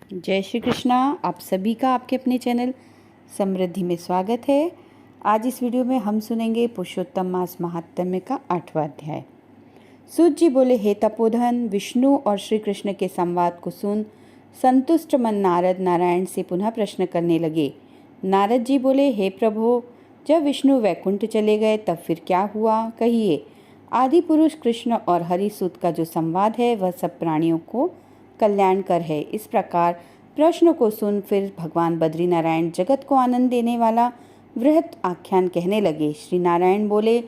जय श्री कृष्णा। आप सभी का आपके अपने चैनल समृद्धि में स्वागत है। आज इस वीडियो में हम सुनेंगे पुरुषोत्तम मास महात्म्य का 8वां अध्याय। सूत जी बोले, हे तपोधन, विष्णु और श्री कृष्ण के संवाद को सुन संतुष्ट मन नारद नारायण से पुनः प्रश्न करने लगे। नारद जी बोले, हे प्रभु, जब विष्णु वैकुंठ चले गए तब फिर क्या हुआ, कहिए। आदि पुरुष कृष्ण और हरिसूत का जो संवाद है वह सब प्राणियों को कल्याणकर है। इस प्रकार प्रश्न को सुन फिर भगवान बद्री नारायण जगत को आनंद देने वाला वृहत आख्यान कहने लगे। श्री नारायण बोले,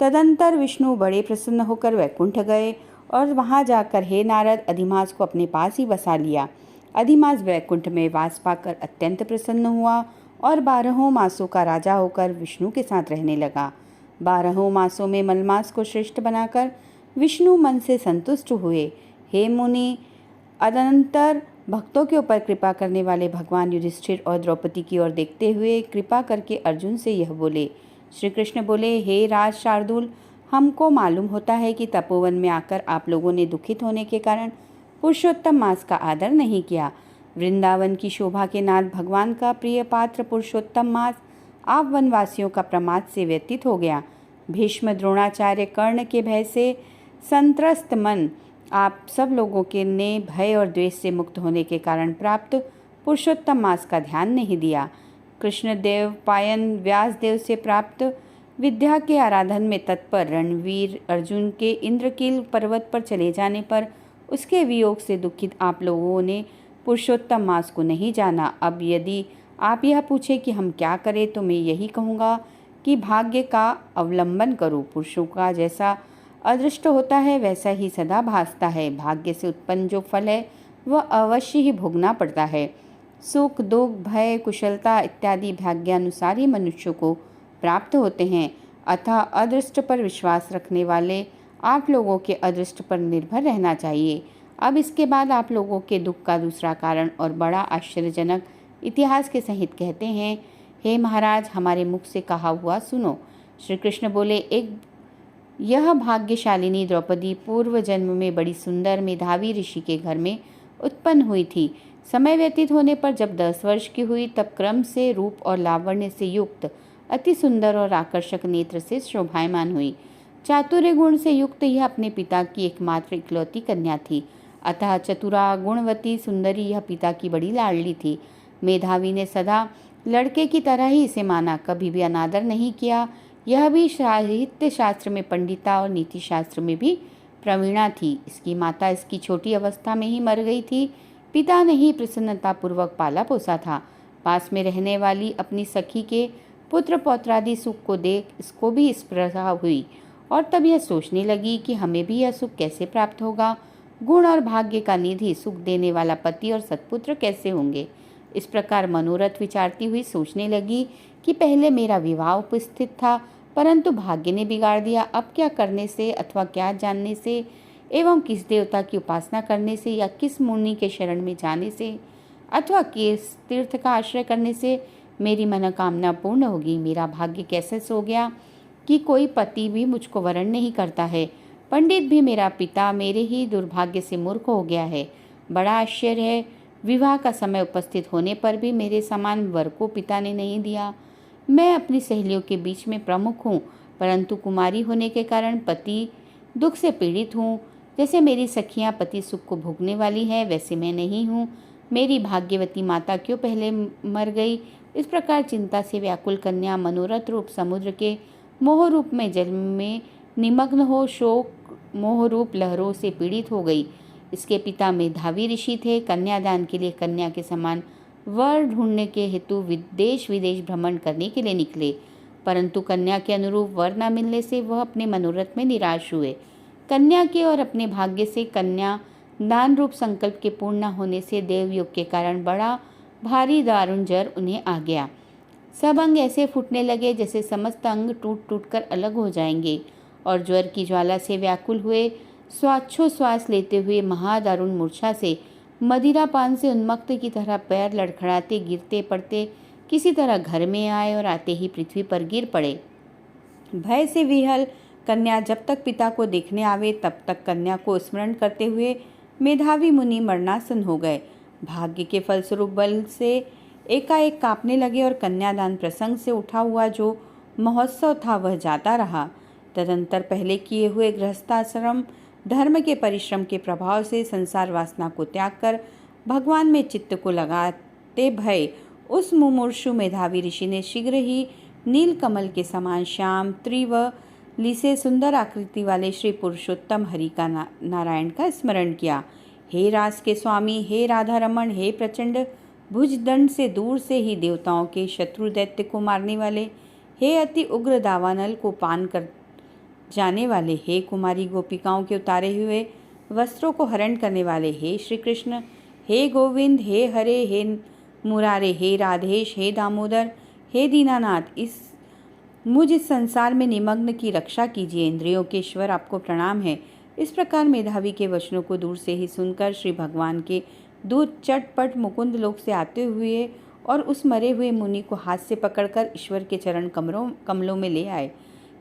तदंतर विष्णु बड़े प्रसन्न होकर वैकुंठ गए और वहां जाकर हे नारद अधिमास को अपने पास ही बसा लिया। अधिमास वैकुंठ में वास पाकर अत्यंत प्रसन्न हुआ और 12 मासों का राजा होकर विष्णु के साथ रहने लगा। 12 मासों में मलमास को श्रेष्ठ बनाकर विष्णु मन से संतुष्ट हुए। हे मुनि, अनंतर भक्तों के ऊपर कृपा करने वाले भगवान युधिष्ठिर और द्रौपदी की ओर देखते हुए कृपा करके अर्जुन से यह बोले। श्री कृष्ण बोले, हे राज शार्दूल, हमको मालूम होता है कि तपोवन में आकर आप लोगों ने दुखित होने के कारण पुरुषोत्तम मास का आदर नहीं किया। वृंदावन की शोभा के नाथ भगवान का प्रिय पात्र पुरुषोत्तम मास आप वनवासियों का प्रमाद से व्यतीत हो गया। भीष्म, द्रोणाचार्य, कर्ण के भय से संत्रस्त मन आप सब लोगों के ने भय और द्वेष से मुक्त होने के कारण प्राप्त पुरुषोत्तम मास का ध्यान नहीं दिया। कृष्णदेव पायन व्यास देव से प्राप्त विद्या के आराधन में तत्पर रणवीर अर्जुन के इंद्रकील पर्वत पर चले जाने पर उसके वियोग से दुखित आप लोगों ने पुरुषोत्तम मास को नहीं जाना। अब यदि आप यह पूछे कि हम क्या करें तो मैं यही कहूँगा कि भाग्य का अवलंबन करो। पुरुषों का जैसा अदृष्ट होता है वैसा ही सदा भासता है। भाग्य से उत्पन्न जो फल है वह अवश्य ही भोगना पड़ता है। सुख, दुख, भय, कुशलता इत्यादि भाग्यानुसार ही मनुष्य को प्राप्त होते हैं। अतः अदृष्ट पर विश्वास रखने वाले आप लोगों के अदृष्ट पर निर्भर रहना चाहिए। अब इसके बाद आप लोगों के दुख का दूसरा कारण और बड़ा आश्चर्यजनक इतिहास के सहित कहते हैं। हे महाराज, हमारे मुख से कहा हुआ सुनो। श्री कृष्ण बोले, यह भाग्यशालिनी द्रौपदी पूर्व जन्म में बड़ी सुंदर मेधावी ऋषि के घर में उत्पन्न हुई थी। समय व्यतीत होने पर जब 10 वर्ष की हुई तब क्रम से रूप और लावण्य से युक्त अति सुंदर और आकर्षक नेत्र से शोभायमान हुई। चातुर्य गुण से युक्त यह अपने पिता की एकमात्र इकलौती कन्या थी। अतः चतुरा, गुणवती, सुंदरी यह पिता की बड़ी लाडली थी। मेधावी ने सदा लड़के की तरह ही इसे माना, कभी भी अनादर नहीं किया। यह भी साहित्य शास्त्र में पंडिता और नीति शास्त्र में भी प्रवीणा थी। इसकी माता इसकी छोटी अवस्था में ही मर गई थी। पिता ने ही प्रसन्नतापूर्वक पाला पोसा था। पास में रहने वाली अपनी सखी के पुत्र पौत्रादि सुख को देख इसको भी स्पृहा हुई और तब यह सोचने लगी कि हमें भी यह सुख कैसे प्राप्त होगा। गुण और भाग्य का निधि, सुख देने वाला पति और सत्पुत्र कैसे होंगे। इस प्रकार मनोरथ विचारती हुई सोचने लगी कि पहले मेरा विवाह उपस्थित था परंतु भाग्य ने बिगाड़ दिया। अब क्या करने से अथवा क्या जानने से एवं किस देवता की उपासना करने से या किस मुनि के शरण में जाने से अथवा किस तीर्थ का आश्रय करने से मेरी मनोकामना पूर्ण होगी। मेरा भाग्य कैसे सो गया कि कोई पति भी मुझको वरण नहीं करता है। पंडित भी मेरा पिता मेरे ही दुर्भाग्य से मूर्ख हो गया है। बड़ा आश्चर्य है, विवाह का समय उपस्थित होने पर भी मेरे समान वर को पिता ने नहीं दिया। मैं अपनी सहेलियों के बीच में प्रमुख हूँ परंतु कुमारी होने के कारण पति दुख से पीड़ित हूँ। जैसे मेरी सखियाँ पति सुख को भोगने वाली है वैसे मैं नहीं हूँ। मेरी भाग्यवती माता क्यों पहले मर गई। इस प्रकार चिंता से व्याकुल कन्या मनोरथ रूप समुद्र के मोह रूप में जल में निमग्न हो शोक मोह रूप लहरों से पीड़ित हो गई। इसके पिता मेधावी ऋषि थे। कन्यादान के लिए कन्या के समान वर ढूंढने के हेतु देश विदेश भ्रमण करने के लिए निकले परंतु कन्या के अनुरूप वर न मिलने से वह अपने मनोरथ में निराश हुए। कन्या के और अपने भाग्य से कन्या दान रूप संकल्प के पूर्ण न होने से देवयोग के कारण बड़ा भारी दारुण जर उन्हें आ गया। सब अंग ऐसे फूटने लगे जैसे समस्त अंग टूट टूट कर अलग हो जाएंगे और ज्वर की ज्वाला से व्याकुल हुए श्वास लेते हुए महादारुण मूर्छा से मदिरा पान से उन्मत्त की तरह पैर लड़खड़ाते गिरते पड़ते किसी तरह घर में आए और आते ही पृथ्वी पर गिर पड़े। भय से विहल कन्या जब तक पिता को देखने आवे तब तक कन्या को स्मरण करते हुए मेधावी मुनि मरणासन हो गए। भाग्य के फलस्वरूप बल से एकाएक कांपने लगे और कन्यादान प्रसंग से उठा हुआ जो महोत्सव था वह जाता रहा। तदंतर पहले किए हुए गृहस्थाश्रम धर्म के परिश्रम के प्रभाव से संसार वासना को त्याग कर भगवान में चित्त को लगाते भय उस मुमूर्षु मेधावी ऋषि ने शीघ्र ही नीलकमल के समान श्याम त्रिव लिसे सुंदर आकृति वाले श्री पुरुषोत्तम हरि का नारायण का स्मरण किया। हे रास के स्वामी, हे राधा रमण, हे प्रचंड भुजदंड से दूर से ही देवताओं के शत्रु दैत्य को मारने वाले, हे अति उग्र दावानल को पान कर जाने वाले, हे कुमारी गोपिकाओं के उतारे हुए वस्त्रों को हरण करने वाले, हे श्री कृष्ण, हे गोविंद, हे हरे, हे मुरारे, हे राधेश, हे दामोदर, हे दीनानाथ, मुझ इस संसार में निमग्न की रक्षा कीजिए। इंद्रियों के ईश्वर आपको प्रणाम है। इस प्रकार मेधावी के वचनों को दूर से ही सुनकर श्री भगवान के दूत चटपट मुकुंद लोक से आते हुए और उस मरे हुए मुनि को हाथ से पकड़कर ईश्वर के चरण कमलों में ले आए।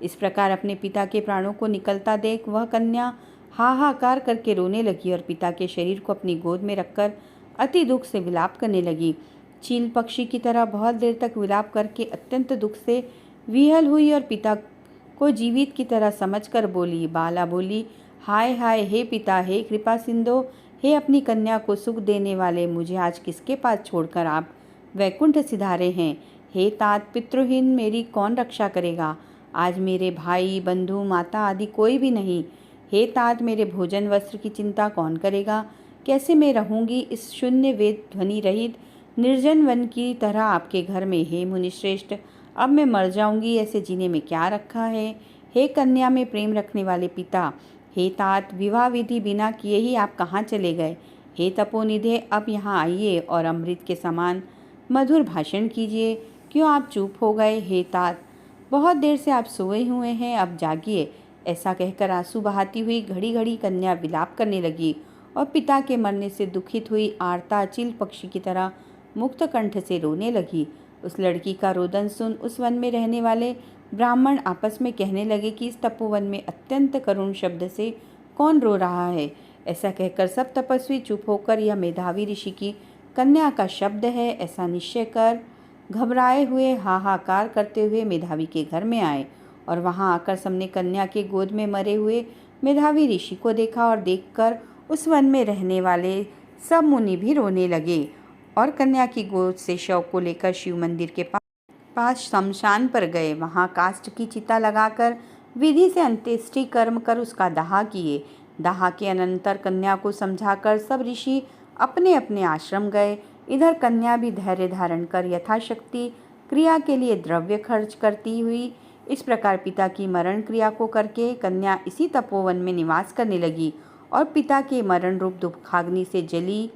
इस प्रकार अपने पिता के प्राणों को निकलता देख वह कन्या हाहाकार करके रोने लगी और पिता के शरीर को अपनी गोद में रखकर अति दुख से विलाप करने लगी। चील पक्षी की तरह बहुत देर तक विलाप करके अत्यंत दुख से विहल हुई और पिता को जीवित की तरह समझकर बोली। बाला बोली, हाय हाय, हे पिता, हे कृपा सिंधु, हे अपनी कन्या को सुख देने वाले, मुझे आज किसके पास छोड़कर आप वैकुंठ सिधारे हैं। हे तात, पितृहीन मेरी कौन रक्षा करेगा? आज मेरे भाई बंधु माता आदि कोई भी नहीं। हे तात, मेरे भोजन वस्त्र की चिंता कौन करेगा? कैसे मैं रहूँगी इस शून्य वेद ध्वनि रहित निर्जन वन की तरह आपके घर में? हे मुनिश्रेष्ठ, अब मैं मर जाऊंगी, ऐसे जीने में क्या रखा है? हे कन्या में प्रेम रखने वाले पिता, हे तात, विवाह विधि बिना किए ही आप कहाँ चले गए? हे तपोनिधे, अब यहाँ आइए और अमृत के समान मधुर भाषण कीजिए। क्यों आप चुप हो गए? हे तात, बहुत देर से आप सोए हुए हैं, अब जागिए। ऐसा कहकर आंसू बहाती हुई घड़ी घड़ी कन्या विलाप करने लगी और पिता के मरने से दुखित हुई आर्ता चील पक्षी की तरह मुक्त कंठ से रोने लगी। उस लड़की का रोदन सुन उस वन में रहने वाले ब्राह्मण आपस में कहने लगे कि इस तपोवन में अत्यंत करुण शब्द से कौन रो रहा है। ऐसा कहकर सब तपस्वी चुप होकर यह मेधावी ऋषि की कन्या का शब्द है ऐसा निश्चय कर घबराए हुए हाहाकार करते हुए मेधावी के घर में आए और वहां आकर सबने कन्या के गोद में मरे हुए मेधावी ऋषि को देखा और देखकर उस वन में रहने वाले सब मुनि भी रोने लगे और कन्या की गोद से शव को लेकर शिव मंदिर के पास शमशान पर गए। वहां काष्ठ की चिता लगाकर विधि से अंत्येष्टि कर्म कर उसका दाह किए। दाह के अनंतर कन्या को समझाकर सब ऋषि अपने अपने आश्रम गए। इधर कन्या भी धैर्य धारण कर यथाशक्ति क्रिया के लिए द्रव्य खर्च करती हुई इस प्रकार पिता की मरण क्रिया को करके कन्या इसी तपोवन में निवास करने लगी और पिता के मरण रूप दुखाग्नि से जली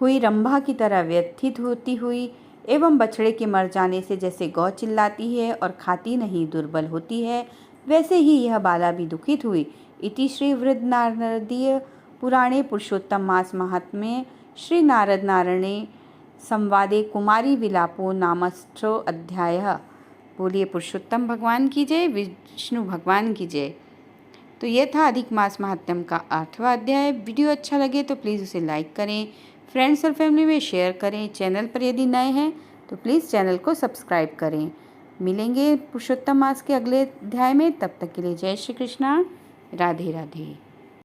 हुई रंभा की तरह व्यथित होती हुई एवं बछड़े के मर जाने से जैसे गौ चिल्लाती है और खाती नहीं दुर्बल होती है, वैसे ही यह बाला भी दुखित हुई। इति श्री वृद्ध नारदीय पुराणे पुरुषोत्तम मास महात्म्ये श्री नारद नारायणे संवादे कुमारी विलापो नामस्थो अध्याय। बोलिए पुरुषोत्तम भगवान की जय, विष्णु भगवान की जय। तो यह था अधिक मास महात्म्य का 8वां अध्याय। वीडियो अच्छा लगे तो प्लीज़ उसे लाइक करें, फ्रेंड्स और फैमिली में शेयर करें। चैनल पर यदि नए हैं तो प्लीज़ चैनल को सब्सक्राइब करें। मिलेंगे पुरुषोत्तम मास के अगले अध्याय में, तब तक के लिए जय श्री कृष्णा, राधे राधे।